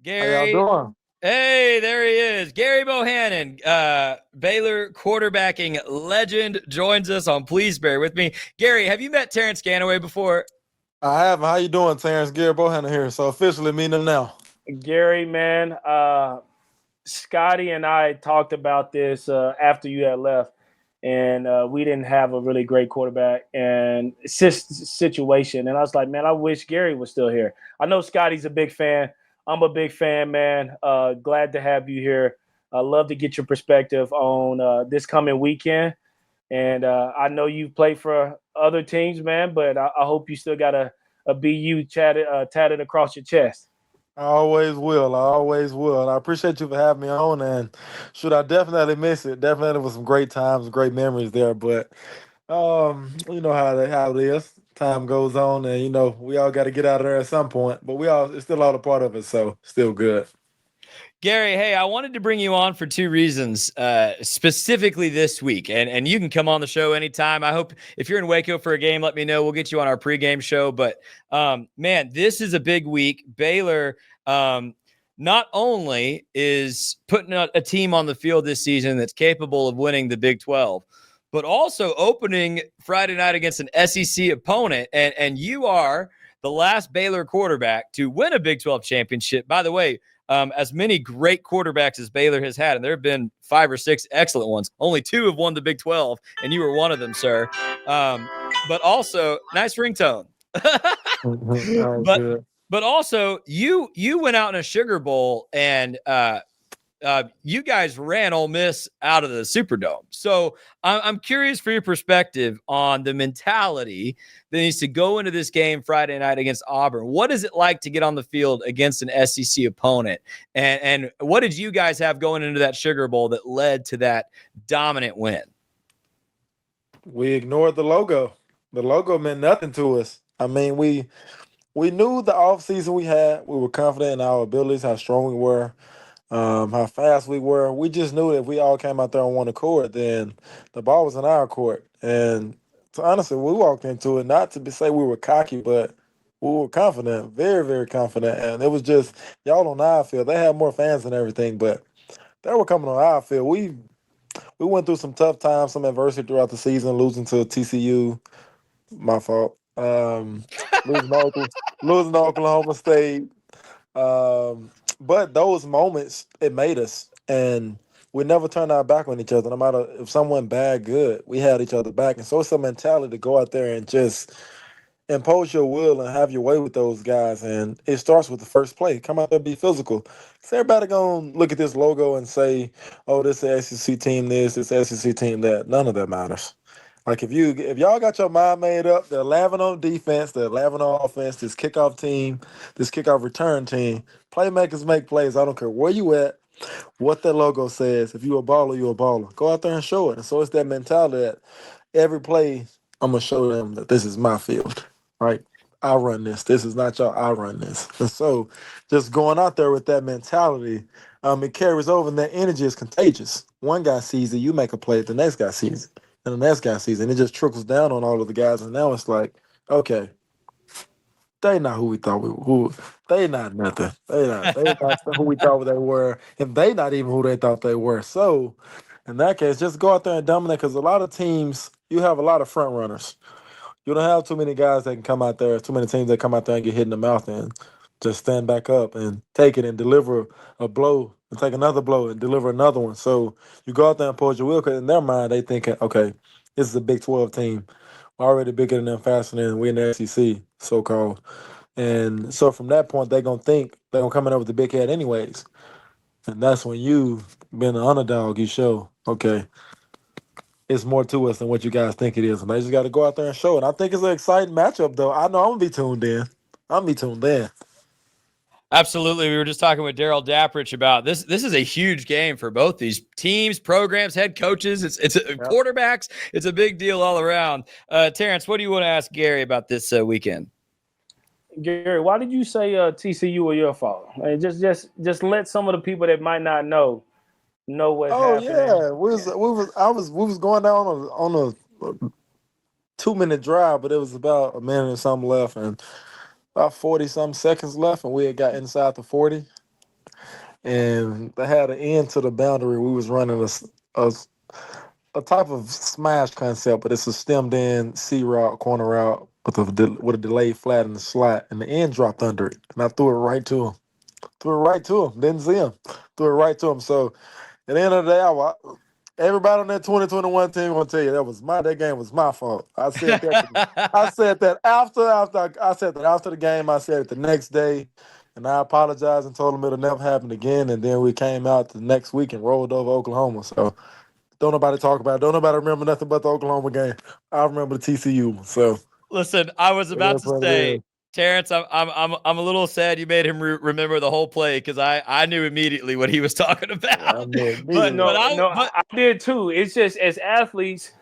How y'all Gary. doing? Hey, there he is. Gerry Bohanon, Baylor quarterbacking legend, joins us on Please Bear With Me. Gary, have you met Terrance Ganaway before? I have. How you doing, Terrance? Gerry Bohanon here. So officially meeting him now. Gary, man, Scotty and I talked about this after you had left, and we didn't have a really great quarterback and situation. And I was like, man, I wish Gary was still here. I know Scotty's a big fan. I'm a big fan, man. Glad to have you here. I love to get your perspective on this coming weekend. And I know you've played for other teams, man, but I hope you still got a BU tatted across your chest. I always will. I always will. And I appreciate you for having me on. And should I definitely miss it? Definitely was some great times, great memories there. But you know how it is. Time goes on, and we all got to get out of there at some point. But it's still all a part of it, so still good. Gary, hey, I wanted to bring you on for two reasons, specifically this week. And you can come on the show anytime. I hope if you're in Waco for a game, let me know. We'll get you on our pregame show. But, man, this is a big week. Baylor not only is putting a team on the field this season that's capable of winning the Big 12, but also opening Friday night against an SEC opponent. And you are the last Baylor quarterback to win a Big 12 championship. By the way, as many great quarterbacks as Baylor has had, and there have been 5 or 6 excellent ones. Only 2 have won the Big 12, and you were one of them, sir. But also, nice ringtone. Oh, but good. but also, you went out in a Sugar Bowl and you guys ran Ole Miss out of the Superdome. So I'm curious for your perspective on the mentality that needs to go into this game Friday night against Auburn. What is it like to get on the field against an SEC opponent? And what did you guys have going into that Sugar Bowl that led to that dominant win? We ignored the logo. The logo meant nothing to us. I mean, we knew the offseason we had. We were confident in our abilities, how strong we were, how fast we were. We just knew that if we all came out there on one accord, then the ball was in our court. And so honestly, we walked into it not to say we were cocky, but we were confident, very, very confident. And it was just y'all on our field. They had more fans and everything, but they were coming on our field. We went through some tough times, some adversity throughout the season, losing to TCU. My fault. Losing to losing to Oklahoma State. But those moments, it made us. And we never turned our back on each other. No matter if someone bad, good, we had each other back. And so it's a mentality to go out there and just impose your will and have your way with those guys. And it starts with the first play. Come out there, be physical. So everybody gonna look at this logo and say, "Oh, this is SEC team. This SEC team that." None of that matters. Like if y'all got your mind made up, they're laughing on defense, they're laughing on offense. This kickoff team, this kickoff return team, playmakers make plays. I don't care where you at, what that logo says. If you a baller, you a baller. Go out there and show it. And so it's that mentality that every play, I'm gonna show them that this is my field, right? I run this. This is not y'all. I run this. And so, just going out there with that mentality, it carries over, and that energy is contagious. One guy sees it, you make a play, the next guy sees it, and the next guy sees it, and it just trickles down on all of the guys. And now it's like, okay, they not who we thought we were. They not nothing. They not who we thought they were, and they not even who they thought they were. So, in that case, just go out there and dominate. Because a lot of teams, you have a lot of front runners. You don't have too many guys that can come out there, too many teams that come out there and get hit in the mouth and just stand back up and take it and deliver a blow and take another blow and deliver another one. So you go out there and pull your will because in their mind they thinking, okay, this is a Big 12 team. We're already bigger than them, faster than we in the SEC, so called. And so from that point, they're gonna think they're gonna come in there with the big head anyways. And that's when you, being an underdog, you show, okay, it's more to us than what you guys think it is. And they just got to go out there and show it. I think it's an exciting matchup, though. I know I'm going to be tuned in. I'm going to be tuned in. Absolutely. We were just talking with Daryl Dapprich about this. This is a huge game for both these teams, programs, head coaches. It's quarterbacks. It's a big deal all around. Terrance, what do you want to ask Gary about this weekend? Gary, why did you say TCU were your fault? And just let some of the people that might not know what's happening. Yeah, we was going down on a 2-minute drive, but it was about a minute and something left, and about 40 some seconds left, and we had got inside the 40. and they had an end to the boundary. We was running a type of smash concept, but it's a stemmed in C route, corner route with a delayed flat in the slot, and the end dropped under it, and I threw it right to him. Threw it right to him. Didn't see him. Threw it right to him. So at the end of the day, everybody on that 2021 team gonna tell you that game was my fault. I said that. I said that after the game. I said it the next day, and I apologized and told them it'll never happen again. And then we came out the next week and rolled over Oklahoma. So don't nobody talk about it. Don't nobody remember nothing but the Oklahoma game. I remember the TCU one. So Listen, I was about that's to what it say, is. Terrance, I'm a little sad you made him remember the whole play because I knew immediately what he was talking about. I knew But immediately. I did too. It's just as athletes,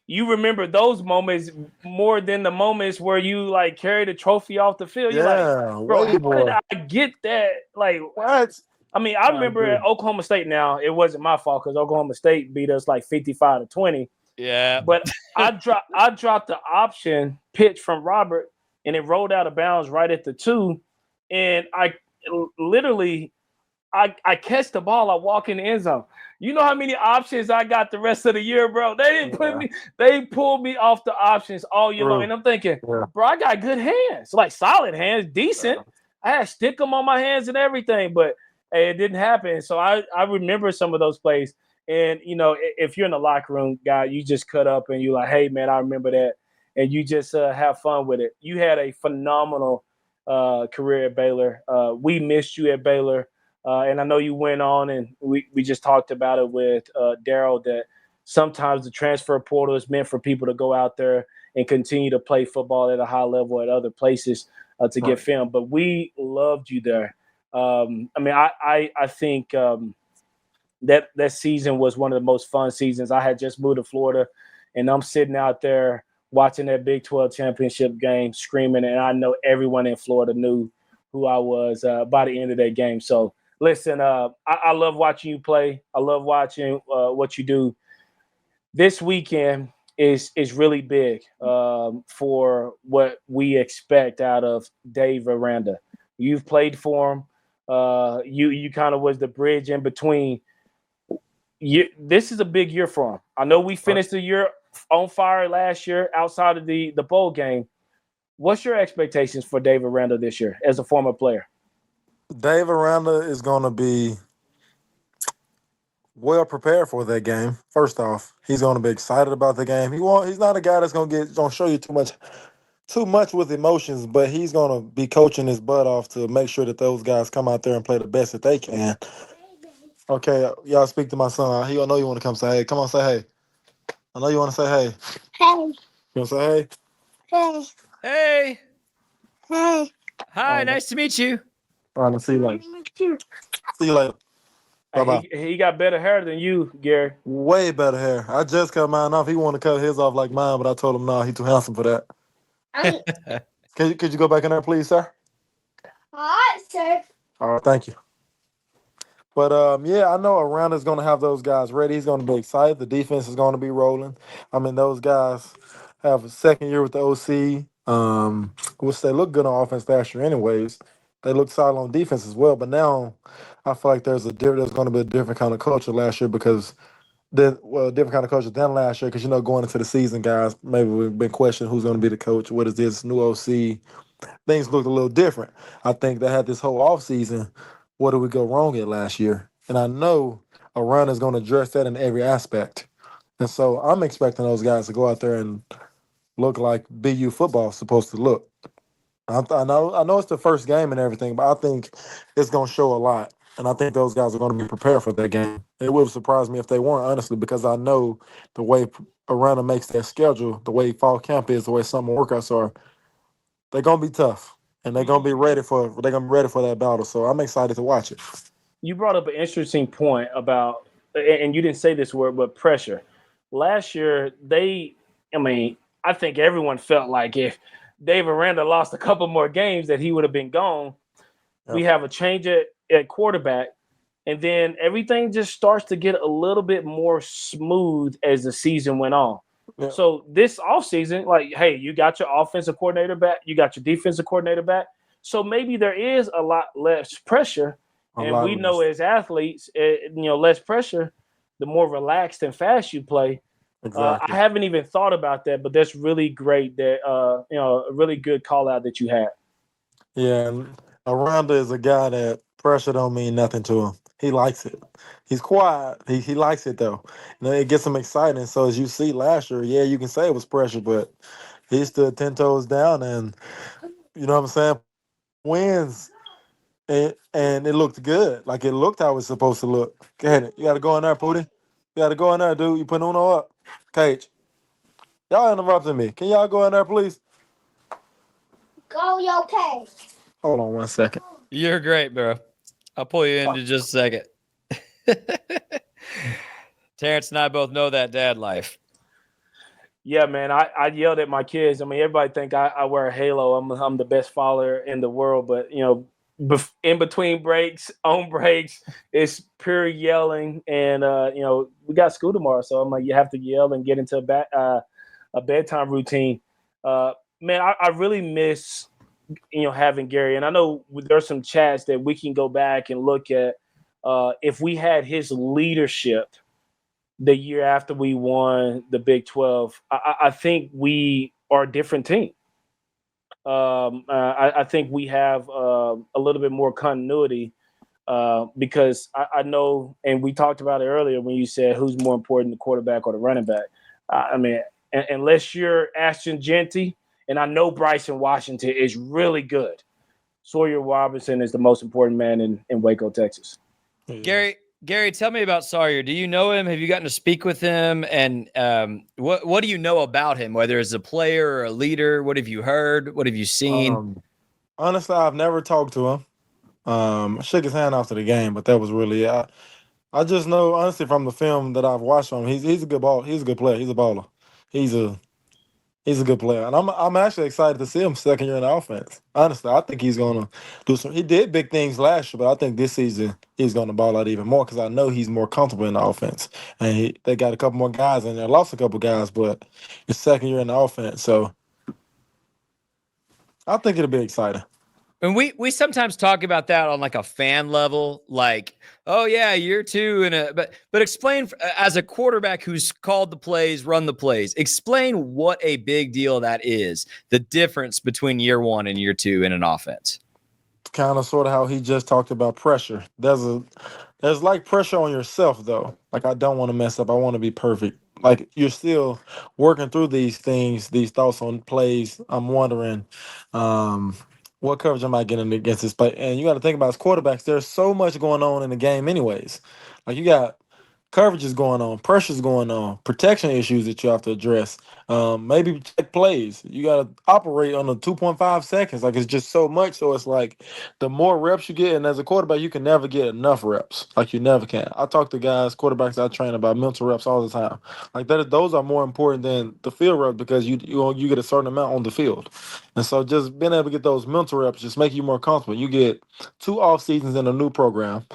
you remember those moments more than the moments where you like carry the trophy off the field. You're like, Yeah, bro, way how did more. I get that? Like, What? I mean, I I remember agree. at Oklahoma State. Now it wasn't my fault because Oklahoma State beat us like 55-20. yeah, But I dropped the option pitch from Robert, and it rolled out of bounds right at the 2, and I literally I catch the ball, I walk in the end zone. You know how many options I got the rest of the year, bro? They pulled me off the options all year long. And I'm thinking, bro, I got good hands, like solid hands, decent. I had stick 'em on my hands and everything, but hey, it didn't happen. So I remember some of those plays. And, you know, if you're in the locker room, guy, you just cut up and you're like, hey, man, I remember that. And you just have fun with it. You had a phenomenal career at Baylor. We missed you at Baylor. And I know you went on, and we just talked about it with Daryl, that sometimes the transfer portal is meant for people to go out there and continue to play football at a high level at other places to get film. But we loved you there. I mean, I think that season was one of the most fun seasons. I had just moved to Florida, and I'm sitting out there watching that Big 12 championship game, screaming, and I know everyone in Florida knew who I was by the end of that game. So, listen, I love watching you play. I love watching what you do. This weekend is really big for what we expect out of Dave Aranda. You've played for him. You kind of was the bridge in between. This is a big year for him. I know we finished the year on fire last year outside of the bowl game. What's your expectations for Dave Aranda this year as a former player? Dave Aranda is going to be well prepared for that game. First off, he's going to be excited about the game. He's not a guy that's going to show you too much with emotions, but he's going to be coaching his butt off to make sure that those guys come out there and play the best that they can. Okay, y'all speak to my son. He don't know you want to come say hey. Come on, say hey. I know you want to say hey. Hey. You want to say hey? hey, Hey. hi, nice to meet you. All right, see you later. See you later. Bye-bye. He got better hair than you, Gary. Way better hair. I just cut mine off. He wanted to cut his off like mine, but I told him no, he's too handsome for that. Could you go back in there, please, sir? All right, sir. All right, thank you. But yeah, I know Aranda's going to have those guys ready. He's going to be excited. The defense is going to be rolling. I mean, those guys have a second year with the OC, which they look good on offense last year anyways. They looked solid on defense as well. But now I feel like there's going to be a different kind of culture last year because different kind of culture than last year because, going into the season, guys, maybe we've been questioning who's going to be the coach. What is this new OC? Things looked a little different. I think they had this whole offseason. What did we go wrong at last year? And I know Aranda is going to address that in every aspect. And so I'm expecting those guys to go out there and look like BU football is supposed to look. I know it's the first game and everything, but I think it's going to show a lot. And I think those guys are going to be prepared for that game. It would surprise me if they weren't, honestly, because I know the way Aranda makes their schedule, the way fall camp is, the way some workouts are, they're going to be tough. And they're gonna be ready for that battle. So I'm excited to watch it. You brought up an interesting point about, and you didn't say this word, but pressure. Last year, I think everyone felt like if Dave Aranda lost a couple more games that he would have been gone. Yep. We have a change at quarterback, and then everything just starts to get a little bit more smooth as the season went on. Yeah. So this offseason, like, hey, you got your offensive coordinator back, you got your defensive coordinator back. So maybe there is a lot less pressure. A And lot we know less. as athletes, less pressure, the more relaxed and fast you play. I Exactly. haven't even thought about that, but that's really great. That a really good call out that you had. Yeah, and Aranda is a guy that pressure don't mean nothing to him. He likes it. He's quiet. He likes it though. It gets him excited. So as you see last year, yeah, you can say it was pressure, but he stood 10 toes down, and you know what I'm saying. Wins, and it looked good. Like it looked how it's supposed to look. Go ahead. You got to go in there, Pooty. You got to go in there, dude. You put Uno up. Cage. Y'all interrupting me. Can y'all go in there, please? Go your cage. Hold on 1 second. You're great, bro. I'll pull you into just a second. Terrance and I both know that dad life. Yeah, man. I yelled at my kids. I mean, everybody think I wear a halo. I'm the best father in the world, but in between breaks, on breaks, it's pure yelling. And we got school tomorrow, so I'm like, you have to yell and get into a bedtime routine. Man, I really miss having Gerry, and I know there's some chats that we can go back and look at. If we had his leadership the year after we won the Big 12, I think we are a different team. I think we have a little bit more continuity because I know, and we talked about it earlier when you said who's more important, the quarterback or the running back. I mean, unless you're Ashton Genty, and I know Bryson Washington is really good, Sawyer Robinson is the most important man in Waco, Texas. Gerry, tell me about Sawyer. Do you know him? Have you gotten to speak with him? And what do you know about him, whether as a player or a leader? What have you heard? What have you seen? Honestly, I've never talked to him. I shook his hand after the game, but that was really it. I just know, honestly, from the film that I've watched from him, he's a good ball. He's a good player. He's a baller. He's a He's a good player, and I'm actually excited to see him second year in the offense. Honestly, I think he's gonna do some. He did big things last year, but I think this season he's gonna ball out even more because I know he's more comfortable in the offense. And they got a couple more guys in there. Lost a couple guys, but it's second year in the offense, so I think it'll be exciting. And we sometimes talk about that on like a fan level, like, oh yeah, year two, but explain as a quarterback who's called the plays, run the plays. Explain what a big deal that is. The difference between year one and year two in an offense. Kind of sort of how he just talked about pressure. There's like pressure on yourself though. Like I don't want to mess up. I want to be perfect. Like you're still working through these things, these thoughts on plays. I'm wondering, what coverage am I getting against this play? And you got to think about as quarterbacks. There's so much going on in the game, anyways. Like you got coverage is going on, pressure's going on, protection issues that you have to address. Maybe check plays. You got to operate on the 2.5 seconds. Like it's just so much. So it's like the more reps you get, and as a quarterback, you can never get enough reps. Like you never can. I talk to guys, quarterbacks I train about mental reps all the time. Like those are more important than the field reps because you get a certain amount on the field. And so just being able to get those mental reps just make you more comfortable. You get 2 off seasons in a new program.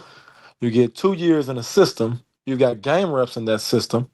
You get 2 years in a system. You got game reps in that system.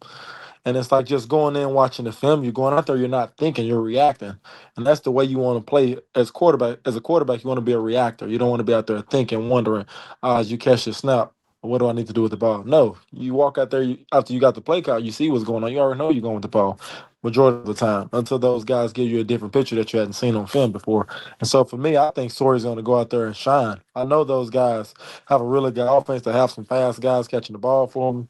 And it's like just going in watching the film. You're going out there, you're not thinking, you're reacting. And that's the way you want to play as quarterback. As a quarterback, you want to be a reactor. You don't want to be out there thinking, wondering, as you catch the snap, what do I need to do with the ball? No. You walk out there after you got the play card, you see what's going on. You already know you're going with the ball majority of the time until those guys give you a different picture that you hadn't seen on film before. And so for me, I think Sawyer's going to go out there and shine. I know those guys have a really good offense. They have some fast guys catching the ball for them.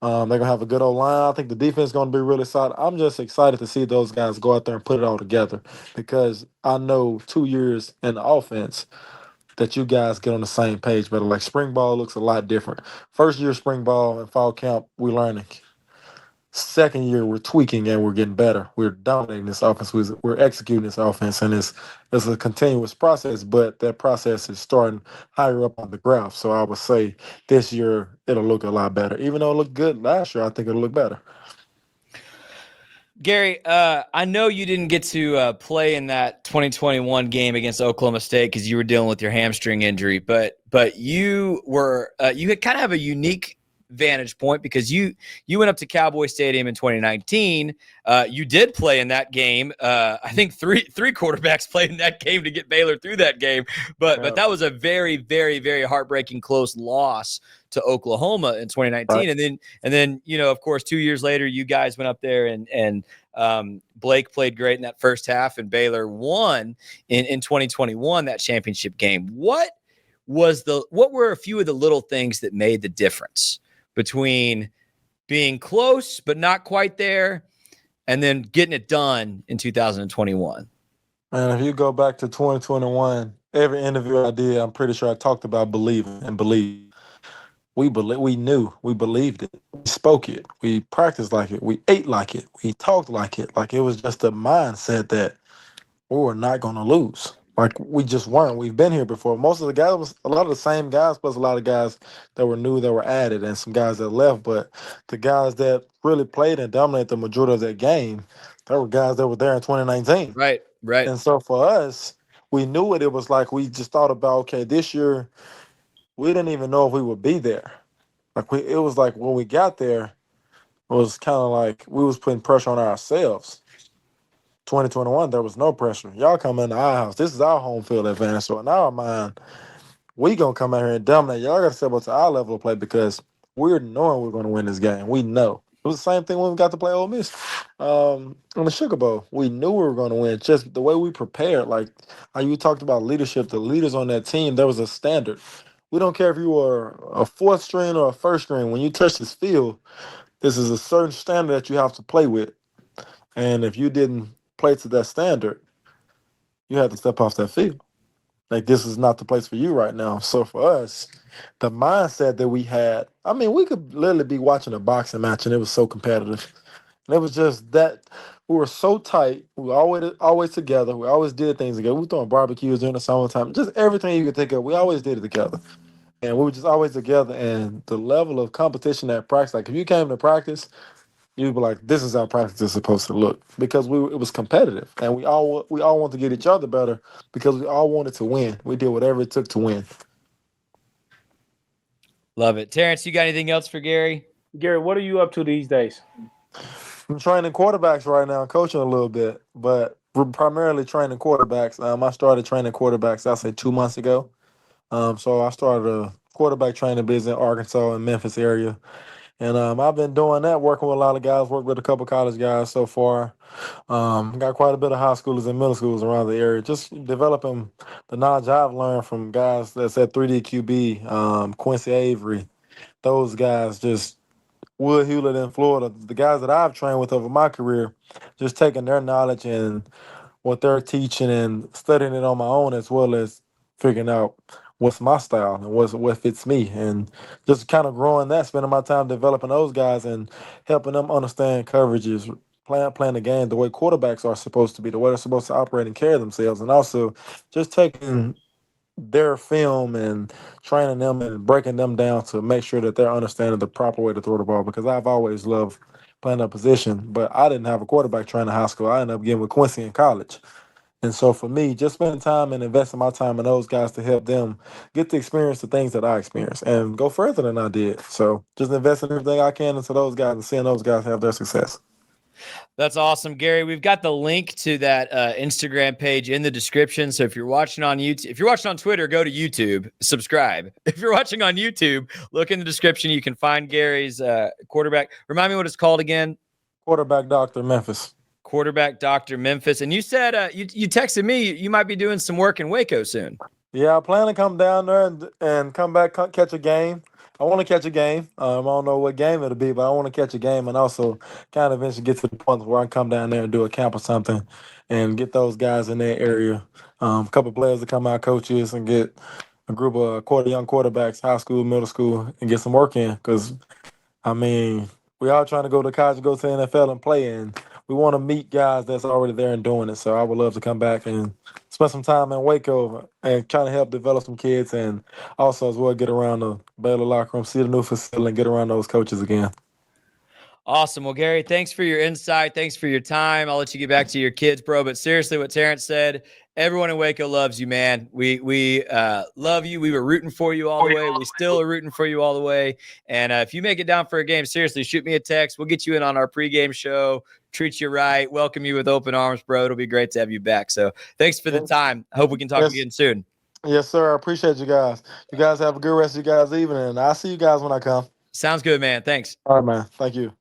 They're gonna have a good old line. I think the defense is gonna be really solid. I'm just excited to see those guys go out there and put it all together because I know 2 years in the offense that you guys get on the same page. But like spring ball looks a lot different. First year spring ball and fall camp, we're learning. Second year, we're tweaking and we're getting better. We're dominating this offense. We're executing this offense, and it's a continuous process. But that process is starting higher up on the graph. So I would say this year it'll look a lot better. Even though it looked good last year, I think it'll look better. Gerry, I know you didn't get to play in that 2021 game against Oklahoma State because you were dealing with your hamstring injury, but you had kind of have a unique vantage point because you went up to Cowboy Stadium in 2019. You did play in that game. I think three quarterbacks played in that game to get Baylor through that game. But that was a very, very, very heartbreaking close loss to Oklahoma in 2019. Right. And then, of course, 2 years later, you guys went up there and Blake played great in that first half, and Baylor won in 2021 that championship game. What were a few of the little things that made the difference between being close but not quite there and then getting it done in 2021? Man, if you go back to 2021, every interview I did, I'm pretty sure I talked about believing and believe. We knew, we believed it, we spoke it, we practiced like it, we ate like it, we talked like it. Like it was just a mindset that we were not going to lose. Like we just weren't. We've been here before. Most of the guys was a lot of the same guys, plus a lot of guys that were new that were added, and some guys that left. But the guys that really played and dominated the majority of that game, there were guys that were there in 2019. Right. And so for us, we knew what it was like. We just thought about, okay, this year we didn't even know if we would be there. It was like when we got there, it was kind of like we was putting pressure on ourselves. 2021, there was no pressure. Y'all come into our house. This is our home field advantage. So in our mind, we going to come out here and dominate. Y'all got to step up to our level of play because we're knowing we're going to win this game. We know. It was the same thing when we got to play Ole Miss in the Sugar Bowl. We knew we were going to win. Just the way we prepared, like how you talked about leadership, the leaders on that team, there was a standard. We don't care if you were a fourth string or a first string. When you touch this field, this is a certain standard that you have to play with. And if you didn't play to that standard, you had to step off that field. Like, this is not the place for you right now. So for us, the mindset that we had, I mean, we could literally be watching a boxing match and it was so competitive. And it was just that we were so tight. We were always together. We always did things together. We were throwing barbecues during the summertime. Just everything you could think of, we always did it together. And we were just always together. And the level of competition at practice, like if you came to practice, you'd be like, this is how practice is supposed to look. Because it was competitive. And we all wanted to get each other better because we all wanted to win. We did whatever it took to win. Love it. Terrance, you got anything else for Gerry? Gerry, what are you up to these days? I'm training quarterbacks right now, coaching a little bit, but we're primarily training quarterbacks. I started training quarterbacks, I'll say 2 months ago. So I started a quarterback training business in Arkansas and Memphis area. And I've been doing that, working with a lot of guys, worked with a couple college guys so far. Got quite a bit of high schoolers and middle schoolers around the area, just developing the knowledge I've learned from guys that's at 3D QB, Quincy Avery, those guys, just Wood Hewlett in Florida, the guys that I've trained with over my career, just taking their knowledge and what they're teaching and studying it on my own, as well as figuring out what's my style and what fits me, and just kind of growing that, spending my time developing those guys and helping them understand coverages, playing the game the way quarterbacks are supposed to be, the way they're supposed to operate and carry themselves, and also just taking their film and training them and breaking them down to make sure that they're understanding the proper way to throw the ball, because I've always loved playing that position, but I didn't have a quarterback trainer in high school. I ended up getting with Quincy in college. And so for me, just spending time and investing my time in those guys to help them get to experience the things that I experienced and go further than I did. So just investing everything I can into those guys and seeing those guys have their success. That's awesome, Gerry. We've got the link to that Instagram page in the description. So if you're watching on YouTube, if you're watching on Twitter, go to YouTube, subscribe. If you're watching on YouTube, look in the description. You can find Gary's quarterback. Remind me what it's called again. Quarterback Dr. Memphis. Quarterback Dr. Memphis. And you said you texted me you might be doing some work in Waco soon. Yeah, I plan to come down there and come back, catch a game. I want to catch a game. I don't know what game it'll be, but I want to catch a game and also kind of eventually get to the point where I can come down there and do a camp or something and get those guys in that area. A couple of players to come out, coaches, and get a group of young quarterbacks, high school, middle school, and get some work in. Because, I mean, we all trying to go to college and go to the NFL and play, and we want to meet guys that's already there and doing it. So I would love to come back and spend some time in Waco and trying to help develop some kids, and also as well get around the Baylor locker room, see the new facility, and get around those coaches again. Awesome. Well, Gerry, thanks for your insight. Thanks for your time. I'll let you get back to your kids, bro. But seriously, what Terrance said, everyone in Waco loves you, man. We love you. We were rooting for you all the way. We still are rooting for you all the way. And if you make it down for a game, seriously, shoot me a text. We'll get you in on our pregame show, treat you right, welcome you with open arms, bro. It'll be great to have you back. So thanks for the time. I hope we can talk again soon. Yes, sir. I appreciate you guys. You guys have a good rest of your guys' evening, and I'll see you guys when I come. Sounds good, man. Thanks. All right, man. Thank you.